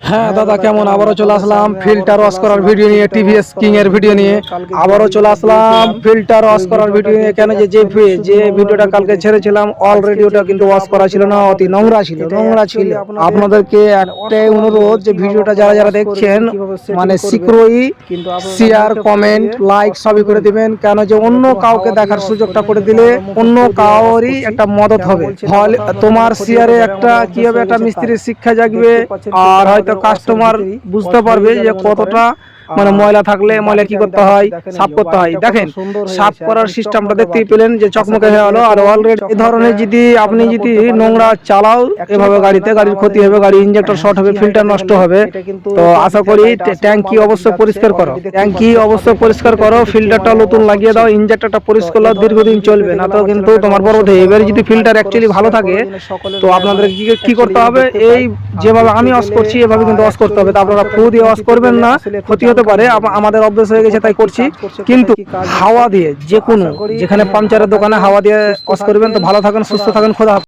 হ্যাঁ দাদা, কেমন? আবারও চলে আসলাম ফিল্টার ওয়াশ করার ভিডিও নিয়ে, টিভিএস কিং এর ভিডিও নিয়ে আবারও চলে আসলাম ফিল্টার ওয়াশ করার ভিডিও নিয়ে। কেন যে ভিডিওটা কালকে ছেড়েছিলাম অলরেডি ওটা কিন্তু ওয়াশ করা ছিল না, অতি নোংরা ছিল। আপনাদেরকে একটাই অনুরোধ, যে ভিডিওটা যারা যারা দেখছেন মানে শীঘ্রই শেয়ার, কমেন্ট, লাইক সবই করে দিবেন। কেন যে অন্য কাউকে দেখার সুযোগটা করে দিলে অন্য কাউরই একটা মদত হবে। ফলে তোমার শেয়ারে একটা কি হবে, একটা মিস্ত্রির শিক্ষা জাগবে, আর হয়তো কাস্টমার বুঝতে পারবে যে কতটা মানে ময়লা থাকলে ময়লা কি করতে হয়, সাফ করতে হয়। দেখেন সাফ করার সিস্টেমটা দেখতেই পেলেন যে চকমকে হয়ে গেল। আর অলরেডি এই ধরনের যদি আপনি যদি নোংরা চালাও এভাবে গাড়িতে, গাড়ির ক্ষতি হবে, গাড়ি ইঞ্জেক্টর শর্ট হবে, ফিল্টার নষ্ট হবে। তো আশা করি ট্যাঙ্কি অবশ্যই পরিষ্কার করো, ট্যাঙ্কি অবশ্যই পরিষ্কার করো, ফিল্টারটা নতুন লাগিয়ে দাও, ইঞ্জেক্টরটা পরিষ্কার করলে দীর্ঘদিন চলবে না তো কিন্তু তোমার বড় হবে। এবারে যদি ফিল্টার অ্যাকচুয়ালি ভালো থাকে তো আপনাদের কি করতে হবে, এই যেভাবে আমি ওয়াশ করছি এভাবে কিন্তু ওয়াশ করতে হবে। তা আপনারা ফু দিয়ে ওয়াশ করবেন না, ক্ষতি হতে পারে। আমাদের অভ্যাস হয়ে গেছে তাই করছি। কিন্তু হাওয়া দিয়ে যে কোনো, যেখানে পাংচারের দোকানে হাওয়া দিয়ে ওয়াশ করবেন। তো ভালো থাকেন, সুস্থ থাকেন, খোদা হাফেজ।